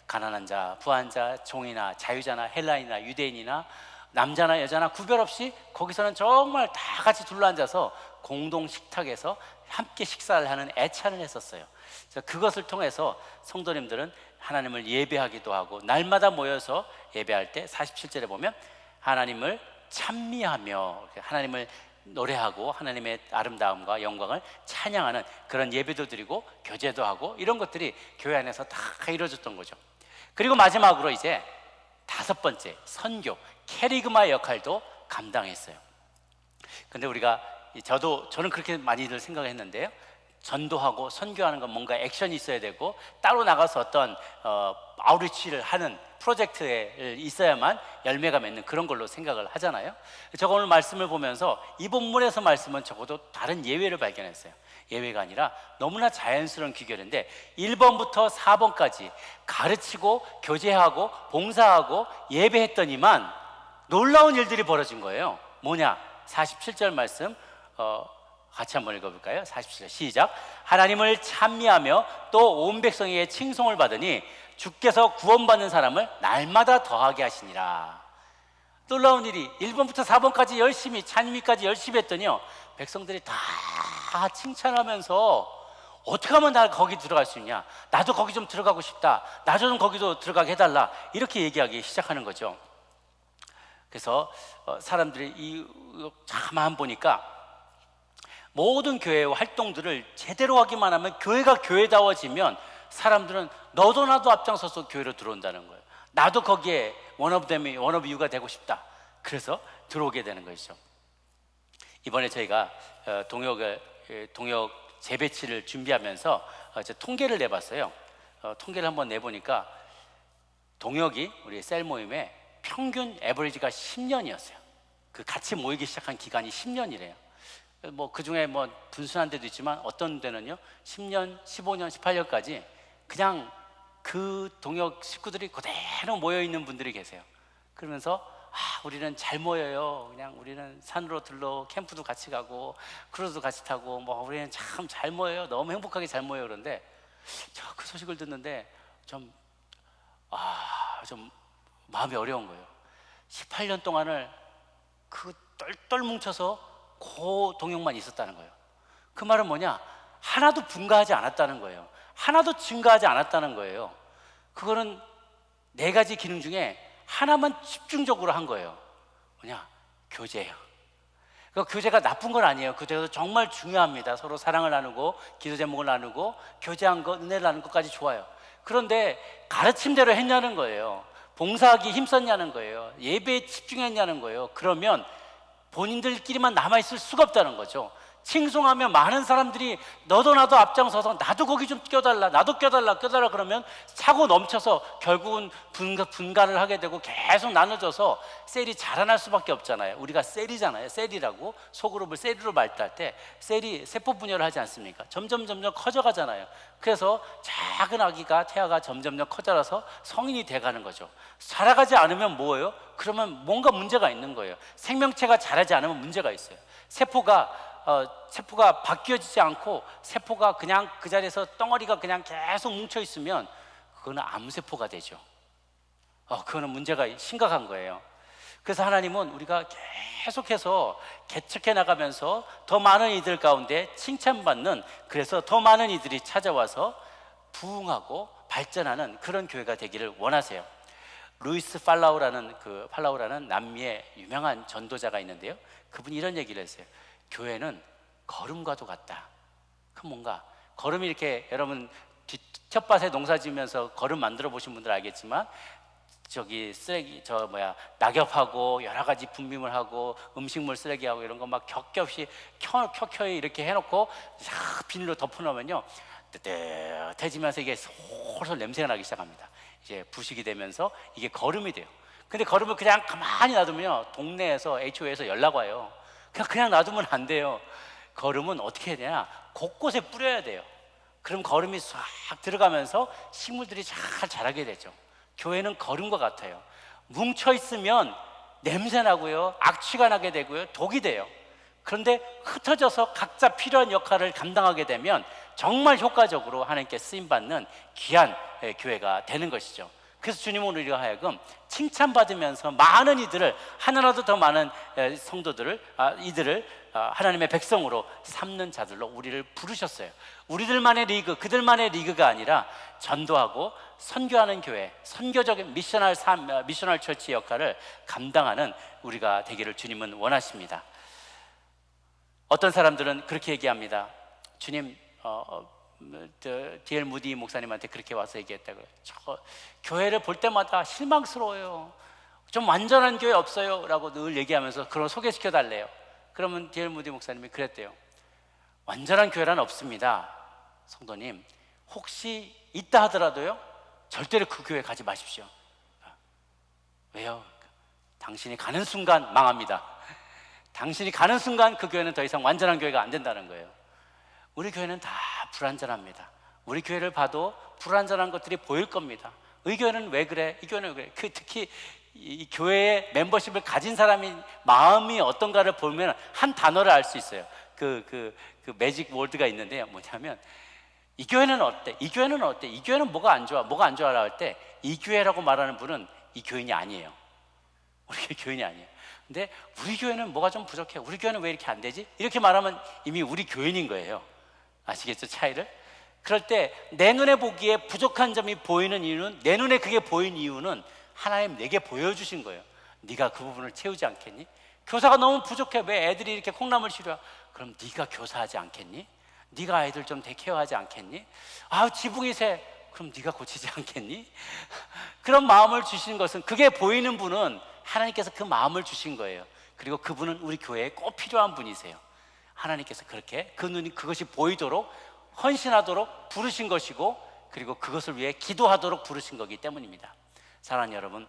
가난한 자, 부한 자, 종이나 자유자나 헬라인이나 유대인이나 남자나 여자나 구별 없이 거기서는 정말 다 같이 둘러앉아서 공동 식탁에서 함께 식사를 하는 애찬을 했었어요. 그래서 그것을 통해서 성도님들은 하나님을 예배하기도 하고 날마다 모여서 예배할 때 47절에 보면 하나님을 찬미하며 하나님을 노래하고 하나님의 아름다움과 영광을 찬양하는 그런 예배도 드리고 교제도 하고 이런 것들이 교회 안에서 다 이루어졌던 거죠. 그리고 마지막으로 이제 다섯 번째 선교 캐리그마의 역할도 감당했어요. 근데 저는 그렇게 많이들 생각했는데요. 전도하고 선교하는 건 뭔가 액션이 있어야 되고 따로 나가서 어떤 아웃리치를 하는 프로젝트에 있어야만 열매가 맺는 그런 걸로 생각을 하잖아요. 제가 오늘 말씀을 보면서 이 본문에서 말씀은 적어도 다른 예외를 발견했어요. 예외가 아니라 너무나 자연스러운 귀결인데 1번부터 4번까지 가르치고 교제하고 봉사하고 예배했더니만 놀라운 일들이 벌어진 거예요. 뭐냐? 47절 말씀 같이 한번 읽어볼까요? 47절 시작. 하나님을 찬미하며 또 온 백성에게 칭송을 받으니 주께서 구원받는 사람을 날마다 더하게 하시니라. 놀라운 일이 1번부터 4번까지 열심히 찬미까지 열심히 했더니요 백성들이 다 칭찬하면서 어떻게 하면 나 거기 들어갈 수 있냐, 나도 거기 좀 들어가고 싶다, 나도 좀 거기도 들어가게 해달라 이렇게 얘기하기 시작하는 거죠. 그래서 사람들이 가만 보니까 모든 교회의 활동들을 제대로 하기만 하면 교회가 교회다워지면 사람들은 너도 나도 앞장서서 교회로 들어온다는 거예요. 나도 거기에 one of you가 되고 싶다. 그래서 들어오게 되는 것이죠. 이번에 저희가 동역 재배치를 준비하면서 통계를 내봤어요. 통계를 한번 내보니까 동역이 우리 셀 모임의 평균 에버리지가 10년이었어요. 그 같이 모이기 시작한 기간이 10년이래요. 그 중에 분순한 데도 있지만 어떤 데는요 10년, 15년, 18년까지 그냥 그 동역 식구들이 그대로 모여 있는 분들이 계세요. 그러면서 우리는 잘 모여요. 그냥 우리는 산으로 캠프도 같이 가고 크루즈도 같이 타고 우리는 참 잘 모여요. 너무 행복하게 잘 모여요. 그런데 제가 그 소식을 듣는데 좀 마음이 어려운 거예요. 18년 동안을 그 똘똘 뭉쳐서 그 동역만 있었다는 거예요. 그 말은 뭐냐? 하나도 분가하지 않았다는 거예요. 하나도 증가하지 않았다는 거예요. 그거는 4가지 기능 중에 하나만 집중적으로 한 거예요. 뭐냐? 교제예요. 그 교제가 나쁜 건 아니에요. 교제가 정말 중요합니다. 서로 사랑을 나누고 기도 제목을 나누고 교제한 것, 은혜를 나누는 것까지 좋아요. 그런데 가르침대로 했냐는 거예요. 봉사하기 힘썼냐는 거예요. 예배에 집중했냐는 거예요. 그러면 본인들끼리만 남아있을 수가 없다는 거죠. 칭송하면 많은 사람들이 너도 나도 앞장서서 나도 거기 좀 껴달라, 나도 껴달라 그러면 차고 넘쳐서 결국은 분가를 하게 되고 계속 나눠져서 셀이 자라날 수밖에 없잖아요. 우리가 셀이잖아요. 셀이라고, 소그룹을 셀으로 말할 때 셀이 세포 분열을 하지 않습니까? 점점 커져가잖아요. 그래서 작은 아기가, 태아가 점점 커져서 성인이 돼가는 거죠. 자라가지 않으면 뭐예요? 그러면 뭔가 문제가 있는 거예요. 생명체가 자라지 않으면 문제가 있어요. 세포가 바뀌어지지 않고 세포가 그냥 그 자리에서 덩어리가 그냥 계속 뭉쳐 있으면 그거는 암세포가 되죠. 그거는 문제가 심각한 거예요. 그래서 하나님은 우리가 계속해서 개척해 나가면서 더 많은 이들 가운데 칭찬받는, 그래서 더 많은 이들이 찾아와서 부흥하고 발전하는 그런 교회가 되기를 원하세요. 루이스 팔라우라는 남미의 유명한 전도자가 있는데요, 그분이 이런 얘기를 했어요. 교회는 걸음과도 같다. 그럼 뭔가 걸음이 이렇게, 여러분 텃밭에 농사 지으면서 걸음 만들어 보신 분들 알겠지만 저기 쓰레기 낙엽하고 여러 가지 분비물 하고 음식물 쓰레기하고 이런 거 막 겹겹이 켜켜이 이렇게 해놓고 비닐로 덮어놓으면요 뜨뜻해지면서 이게 솔솔 냄새가 나기 시작합니다. 이제 부식이 되면서 이게 걸음이 돼요. 근데 걸음을 그냥 가만히 놔두면요 동네에서 HO에서 연락 와요. 그냥 놔두면 안 돼요. 걸음은 어떻게 해야 되냐, 곳곳에 뿌려야 돼요. 그럼 걸음이 싹 들어가면서 식물들이 잘 자라게 되죠. 교회는 걸음과 같아요. 뭉쳐 있으면 냄새 나고요, 악취가 나게 되고요, 독이 돼요. 그런데 흩어져서 각자 필요한 역할을 감당하게 되면 정말 효과적으로 하나님께 쓰임받는 귀한 교회가 되는 것이죠. 그래서 주님은 우리가 하여금 칭찬받으면서 많은 이들을, 하나라도 더 많은 성도들을, 이들을 하나님의 백성으로 삼는 자들로 우리를 부르셨어요. 우리들만의 리그, 그들만의 리그가 아니라 전도하고 선교하는 교회, 선교적인 미셔널 처치 역할을 감당하는 우리가 되기를 주님은 원하십니다. 어떤 사람들은 그렇게 얘기합니다. 주님, D.L. 무디 목사님한테 그렇게 와서 얘기했다고요. 저 교회를 볼 때마다 실망스러워요. 좀 완전한 교회 없어요? 라고 늘 얘기하면서 그걸 소개시켜 달래요. 그러면 D.L. 무디 목사님이 그랬대요. 완전한 교회란 없습니다. 성도님, 혹시 있다 하더라도요 절대로 그 교회 가지 마십시오. 왜요? 당신이 가는 순간 망합니다. 당신이 가는 순간 그 교회는 더 이상 완전한 교회가 안 된다는 거예요. 우리 교회는 다 불완전합니다. 우리 교회를 봐도 불완전한 것들이 보일 겁니다. 이 교회는 왜 그래? 이 교회는 왜 그래? 특히 이 교회의 멤버십을 가진 사람이 마음이 어떤가를 보면 한 단어를 알 수 있어요. 그 매직 월드가 있는데요, 뭐냐면 이 교회는 어때? 이 교회는 어때? 이 교회는 뭐가 안 좋아? 뭐가 안 좋아라 할 때 이 교회라고 말하는 분은 이 교인이 아니에요. 우리 교인이 아니에요. 근데 우리 교회는 뭐가 좀 부족해. 우리 교회는 왜 이렇게 안 되지? 이렇게 말하면 이미 우리 교인인 거예요. 아시겠죠? 차이를? 그럴 때 내 눈에 보기에 부족한 점이 보이는 이유는, 내 눈에 그게 보인 이유는 하나님 내게 보여주신 거예요. 네가 그 부분을 채우지 않겠니? 교사가 너무 부족해. 왜 애들이 이렇게 콩나물 싫어해? 그럼 네가 교사하지 않겠니? 네가 아이들 좀 케어하지 않겠니? 지붕이 새. 그럼 네가 고치지 않겠니? 그런 마음을 주신 것은, 그게 보이는 분은 하나님께서 그 마음을 주신 거예요. 그리고 그분은 우리 교회에 꼭 필요한 분이세요. 하나님께서 그렇게 그 눈이 그것이 보이도록 헌신하도록 부르신 것이고, 그리고 그것을 위해 기도하도록 부르신 거기 때문입니다. 사랑하는 여러분,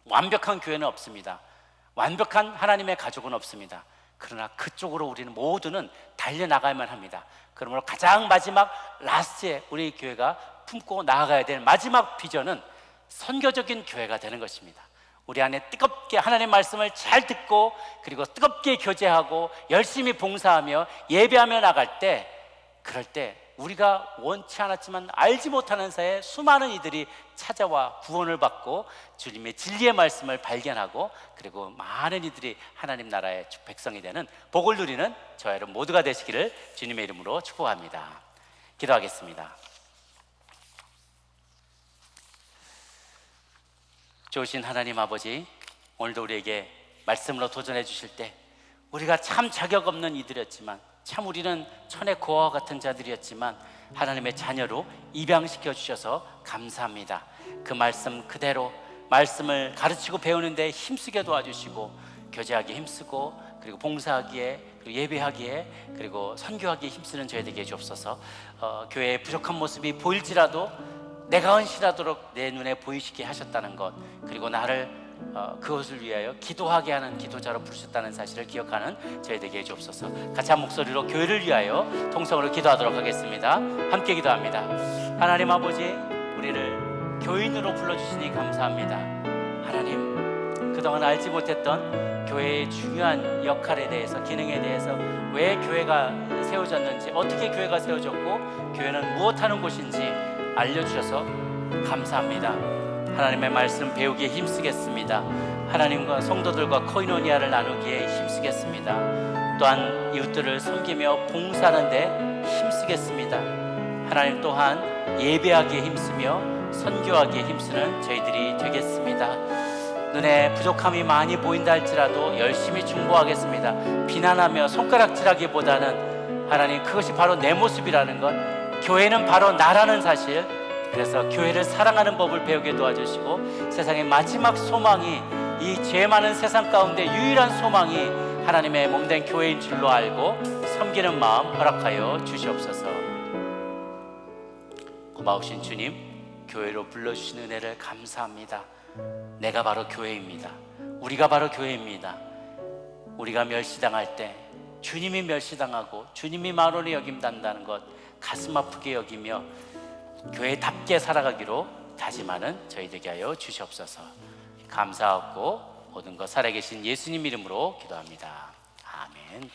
완벽한 교회는 없습니다. 완벽한 하나님의 가족은 없습니다. 그러나 그쪽으로 우리는 모두는 달려나가야만 합니다. 그러므로 가장 마지막 라스트에 우리 교회가 품고 나아가야 될 마지막 비전은 선교적인 교회가 되는 것입니다. 우리 안에 뜨겁게 하나님의 말씀을 잘 듣고, 그리고 뜨겁게 교제하고 열심히 봉사하며 예배하며 나갈 때, 그럴 때 우리가 원치 않았지만 알지 못하는 사이에 수많은 이들이 찾아와 구원을 받고 주님의 진리의 말씀을 발견하고, 그리고 많은 이들이 하나님 나라의 백성이 되는 복을 누리는 저와 여러분 모두가 되시기를 주님의 이름으로 축복합니다. 기도하겠습니다. 좋으신 하나님 아버지, 오늘도 우리에게 말씀으로 도전해 주실 때 우리가 참 자격 없는 이들이었지만, 참 우리는 천의 고아와 같은 자들이었지만 하나님의 자녀로 입양시켜 주셔서 감사합니다. 그 말씀 그대로 말씀을 가르치고 배우는 데 힘쓰게 도와주시고, 교제하기 힘쓰고 그리고 봉사하기에, 그리고 예배하기에, 그리고 선교하기에 힘쓰는 저희 되게 해주옵소서. 교회의 부족한 모습이 보일지라도 내가 헌신하도록 내 눈에 보이시게 하셨다는 것, 그리고 나를 그것을 위하여 기도하게 하는 기도자로 부르셨다는 사실을 기억하는 저희 되게 해주옵소서. 같이 한 목소리로 교회를 위하여 통성으로 기도하도록 하겠습니다. 함께 기도합니다. 하나님 아버지, 우리를 교인으로 불러주시니 감사합니다. 하나님, 그동안 알지 못했던 교회의 중요한 역할에 대해서, 기능에 대해서, 왜 교회가 세워졌는지, 어떻게 교회가 세워졌고 교회는 무엇하는 곳인지 알려주셔서 감사합니다. 하나님의 말씀 배우기에 힘쓰겠습니다. 하나님과 성도들과 코이노니아를 나누기에 힘쓰겠습니다. 또한 이웃들을 섬기며 봉사하는 데 힘쓰겠습니다. 하나님 또한 예배하기에 힘쓰며 선교하기에 힘쓰는 저희들이 되겠습니다. 눈에 부족함이 많이 보인다 할지라도 열심히 중보하겠습니다. 비난하며 손가락질하기보다는 하나님, 그것이 바로 내 모습이라는 것, 교회는 바로 나라는 사실, 그래서 교회를 사랑하는 법을 배우게 도와주시고, 세상의 마지막 소망이, 이 죄 많은 세상 가운데 유일한 소망이 하나님의 몸된 교회인 줄로 알고 섬기는 마음 허락하여 주시옵소서. 고마우신 주님, 교회로 불러주신 은혜를 감사합니다. 내가 바로 교회입니다. 우리가 바로 교회입니다. 우리가 멸시당할 때 주님이 멸시당하고 주님이 마로니 여김단다는 것 가슴 아프게 여기며 교회답게 살아가기로 다짐하는 저희 되게 하여 주시옵소서. 감사하고 모든 것 살아계신 예수님 이름으로 기도합니다. 아멘.